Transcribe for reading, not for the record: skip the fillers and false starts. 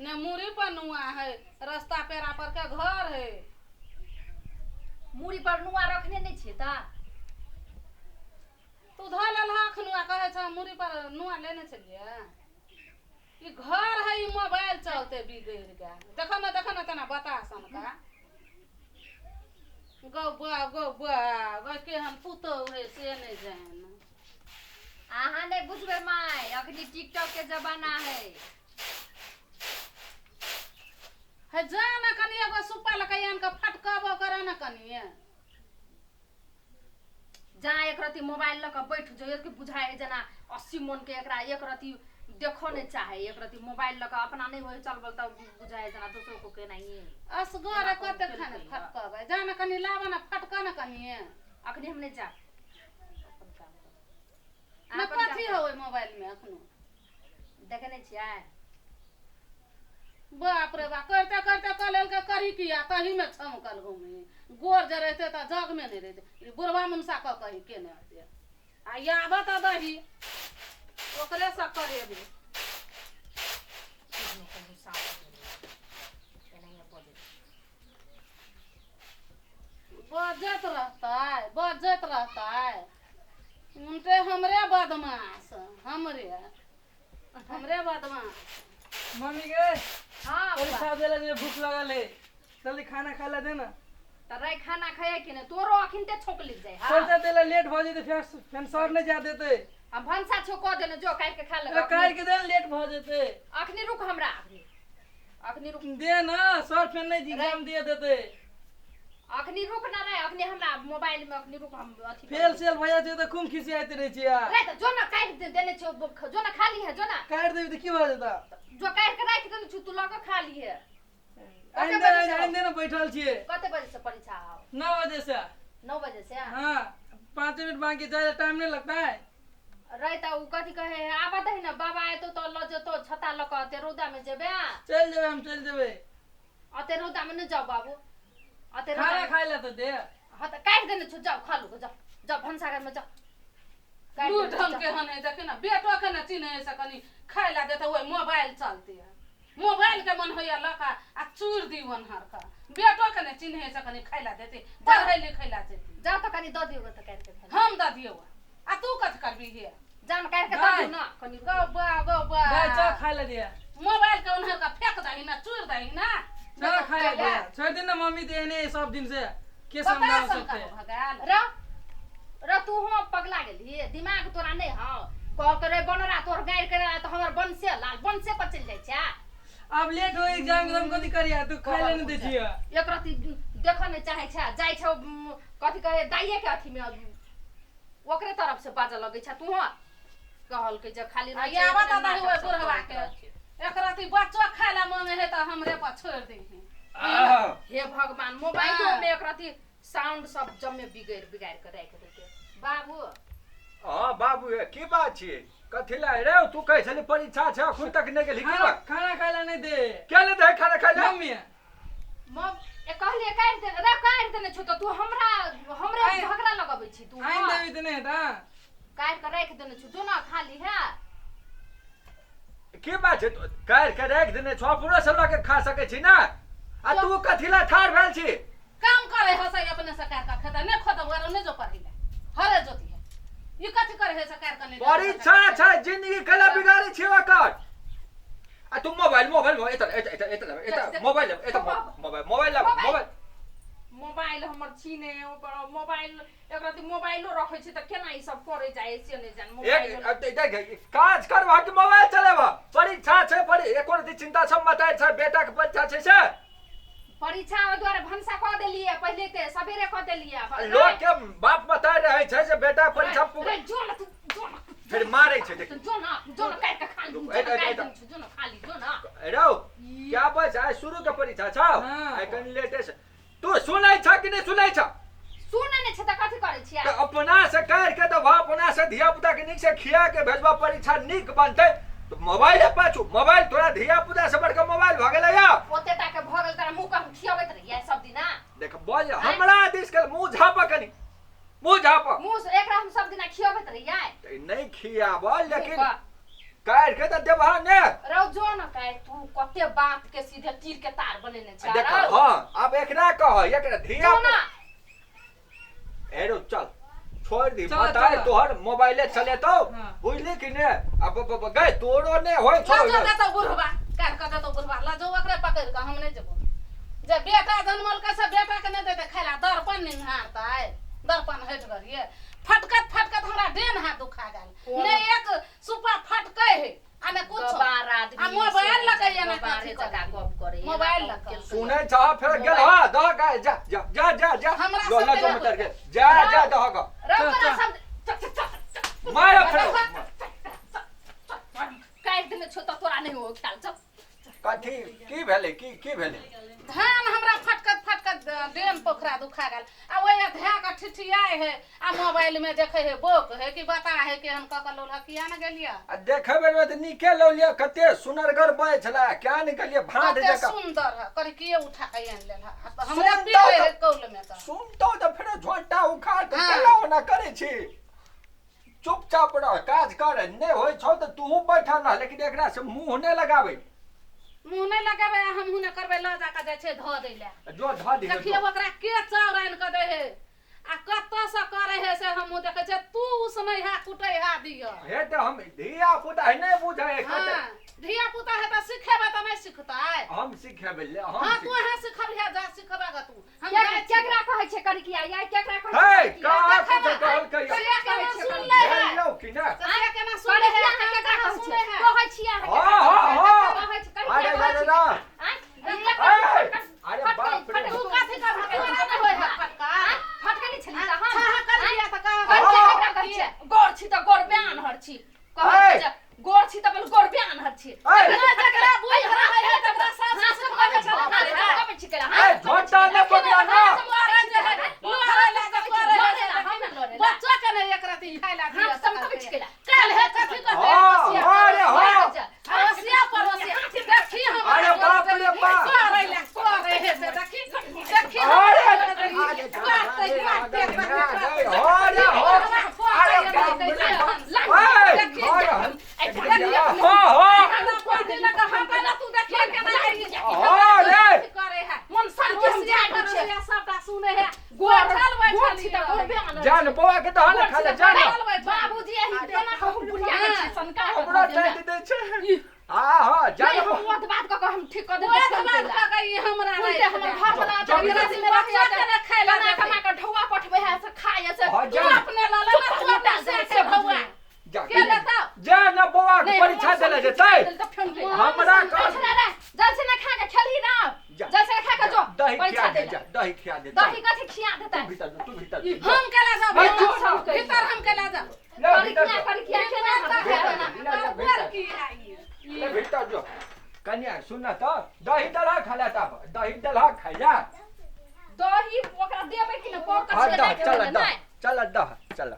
ने मूरी पर नुआ है, रास्ता पेरा पर के घर है। मूड़ी पर नुआ रखने नहीं छे ता तू धऽ लेलहक नुआ, कहे छ मूरी पर नुआ लेने चलिए। ई घर है, ई मोबाइल चलते बिगड़ गया। देखो ना तना बता सन का गौ बुआ के हम पुतो है से नहीं जान। आहा नहीं बुझबे माय, अखनी टिकटॉक के जमाना है जाना कनी एगो सुपा लकैन का फटकाबो करे ना कनी। जहाँ एक रति मोबाइल लक बैठ जो के बुझाए जना 80 मन के एकरा एक रति देखो नहीं चाहे, एक रति मोबाइल लक अपना नहीं होय चल बोल त बुझाए जना दूसरों को के नहीं असगर कते खाने फटकाबे जाना कनी लावा ना फटका ना कनी। अखनी हम नहीं जा ना कथी होय मोबाइल में अखनो देखे नहीं छिया। बाप रे बाप, करते करते कल के करी किया तही में छमकल घूमे। गोर जे रहते त जग में नहीं रहते। बुढ़वा मुनसा क कही के ने आते आ याबा त दही ओकरे से करेबे। बजत रहता है उनके हमरे बदमाश हमरे बदमाश। मम्मी के हां परीक्षा देला जे भूख लगल है, जल्दी खाना खा ला दे ना। तराई खाना खाए कि ने तोरो अखिन ते छोक लिख जाए। हां परीक्षा देला लेट भ जेते, फिर सर नहीं जा देते। हम भंसा छो क देने जो काट के खा ले। काट के दे लेट भ जेते। अखनी रुक हमरा अखनी रुक दे ना, सर फिर नहीं एग्जाम दिए देते। अखनी रुक ना रे, अखनी हमरा मोबाइल में अखनी रुक हम अथी फेल सेल भया जे त खूब खिसियाते रह छिया। रे त जो ना काट देने छो, जो ना खाली है जो ना काट देबी त की भ जेता। जो काट के राख देने छु तू लग खा ली है। आइंदे ना बैठल छिए। कते बजे से परीक्षा आओ? 9 बजे से। 9 बजे से। हां 5 मिनट बाकी ज्यादा टाइम नहीं लगता है। रे त उ कथी कहे आबा दही ना बाबा आए तो ल जतो छता ल क ते रौदा में जेबे। चल जेबे, हम चल जेबे। अते रौदा में न जाओ बाबू, अते खाना खाए ला तो दे। हां त काट देने छु, जाओ खा लो, जाओ जाओ भंसाघर में जाओ। लू ढंग के हने देखे ना बेटो के ना चिन्हे से कनी खाए ला देता ओए मोबाइल चलते है। मोबाइल के मन होया लका आ चूर दीवन हर का बेटो के ना चिन्हे से कनी खाए ला देते, पढ़े लिखे ला देते। जाओ त कनी द दियो त काट के खा। हम द दियो आ तू कथ करबी हे जान काट के द दियो ना कनी। गो बा भाई जा खा ले दिया। मोबाइल के उन्हें का फेंक दही ना चूर दही ना। जा खा ले दिया। छोड़ दे ना मम्मी देने सब दिन से के समझा सकते हैं। र तू हो पगला गेली, दिमाग तोरा नहीं हां कह करे बनरा तोर गाड़ करे त हमर बनसे लाल बनसे पर चल जाय छा। अब लेट हो एग्जाम एकदम कथी करिया तू खाए ले न दे छिया। एक रति देखो ने चाहे छा जाय छौ कथी कहे दाइए के अथी में ओकरे तरफ से बाजा लगे छा। तू हो कहल के जे खाली आ या बता दही ओए बुढ़वा के एक रति बच्चो खाए मन है त हमरे पर छोड़ दे। हे भगवान मोबाइलो में एक रति साउंड सब जम्मे बिगाड़ के राख देते। बाबू हां बाबू की बात छै? कथि ला रे तू कह छली परीक्षा छै अखन तक नहीं गेली की बात? खाना खाए ला नहीं दे। क्या ले दे खाना खाए ला? मम्मी मम ए कहलिए काट दे रे, काट देने छु त तू हमरे झगड़ा लगाबै छी तू। आइन देबी त नहीं ता काट के राख देने छु, जो ना खाली है। की बात छै? काट के राख देने छ पूरा सब लगे खा सके छी ना। आ तू कथि ला ठाड़ भेल छी? काम करे हसै अपने सरकार का खाता ने खत वरो ने जो पढ़िले हरे जोती है। ये कथि करे है सरकार का ने परीक्षा छै जिंदगी कला बिगाड़ी छी ओकर। आ तू मोबाइल एता मोबाइल हमर छीने मोबाइल एक रति मोबाइलो रखै छी त केना ई सब करे जाय से ने जान। मोबाइल काज करबा कि मोबाइल चलेबा? परीक्षा छै एको रति चिंता सब मत छै बेटा के परीक्षा छै से। परीक्षा द्वारा भंसा क देलिए पहले ते सवेरे क देलिए। लोग के बाप बता रहे छै जे बेटा परीक्षा पूरा जो ना फिर मारे छै देख जो ना काट के खा ली जो ना खा ली जो ना। रो क्या बस आज शुरू के परीक्षा छ आई कन लेटेस्ट तू सुनै छ कि नहीं सुनै छ? सुनै नै छ त कथि करै छियै? त अपना से कर के त अपना से धिया पुता के नीक से खिया के भेजबा परीक्षा नीक बनतै। तो मोबाइल है पाछू मोबाइल तोरा धिया पुता से बड़का मोबाइल भ गेलै या ओते टा के भ गेल तोरा मुंह का खियाबैत रहिए सब दिन ना। देख बोल हमरा दिस के मुंह झापा कनी मुंह झापा मुंह एकरा हम सब दिन खियाबैत रहिए। नहीं खियाबा लेकिन काट के तो देबा ने रौ जो न काहे तू कते बात के सीधे तीर के तार बनेने छ देख हां अब एकरा कह एकरा धिया जो ना एरो चल छोड़ दी चलो, बता चलो। तोहर मोबाइले चले तो हाँ। बुझली कि ने अब गए तोरो ने होय छोड़ लाजो देतो बुढ़वा काट के देतो बुढ़वा लाजो ओकरे पकड़ के हम नहीं जेबो जे बेटा जन्मल के से बेटा के नहीं देते खाइला दर्पण निहारता है दर्पण हट गरिए फटकत फटकत हमरा डेन हाथ दुखा गेल ने एक सुपा फटकै है आ ने कुछ गबार आदमी आ मोबाइल लगाइए ना बारे जगह गप करे मोबाइल लगा सुने छ फिर गेल हां द गए जा जा जा जा जा हमरा गोला सब जो के मत के जा जा द ग रौ चल, तोरा चल। सब मार फिर काट देने छ त तोरा नहीं हो ख्याल छ कथी की भेले की भेले धान हमरा फटकत फटकत डेन पोखरा दुखा गेल आ ओए धा के ठिठियाए है आ मोबाइल में देखे है बोक है कि बता है कि हम कक लोल किया न गेलिया आ देखेबे में त निके लो लिया कते सुनरगर बय छला क्या निकलिए भाट कते जका सुंदर है करी के उठा के आन लेल है तो हमरा सुंदर पीटे तो- है कौल में तो सुनतो त फिर झोंटा उखाड़ के हाँ। कला ना करे छी चुपचाप रह काज कर ने होय छौ त तू बैठा ना लेकिन एकरा से मुंह ने लगावे मुंह नहीं लगाबे हम हुने करबे ल जा के जाय छै ध दै ले जो धा दी देखिए ओकरा के चाउर आन के दे है आ कत से करे है से हम देखे छै तू उसनै है कुटै है दियो हे त हम धिया पुता है नहीं बुझे हां धिया पुता है त सिखेबे त नहीं सिखता है हम सिखेबे ले हां हम तू है सिखबिया जा सिखबा तू हम केकरा कहै छै करी किया या केकरा कहै हे छै का कुछ कहल कहियो करिया के सुन ले है लो कि ना करिया के ना सुन ले है केकरा के सुन ले है कहै छियै हाँ। कहै छै करी अरे किया अरे ना अरे बाप रे तू काथी का भटका नहीं होय है फटका फटके नहीं छली त हां हम कर दिया त का करी केकरा कहै छै गोर छी त गोर ब्यान हर छी कहै छै गोर छी त बल गोर ब्यान हर छी ना जकरा बुझ रहा है तकरा सास से कहै छै कहै छी केला ए झोंटा ने पकड़ा ना लोरे ले जा करे बच्चा के नहीं एक राती खाइला दिया हम सब कहै छी केला काल है कथी कहै हां अरे हां रसिया परोसिया देखी हम अरे बाप रे बाप। करे ले करे है से देखी अरे जान बौआ के तो ना खाले जान बाबूजी एही देना हम बुढ़िया के छी संका हमरा टाइट दे छै हां हां जान हम मत बात क हम ठीक कर देबे हमरा उल्टे हमर घर बना जमीन में रखिया के खाइला ना कमा के ढौआ पठबे है से खाए से तू अपने ला ले ना तू अपने से भौआ के लेता जान बौआ के परीक्षा देले जेतै हमरा का जैसे ना खा के खेलही ना जैसे खा के जो दही परीक्षा खिया दे दे दही खिया दे दही कथी खिया देता है तू भीतर हम के ला जा भीतर हम के ला जा करिया खेना ऊपर की आई ले भीतर जो कन्या सुन त दही दला खाला त दही दला खाइला दही ओकरा देबे कि ना पोर हां के चल चल चल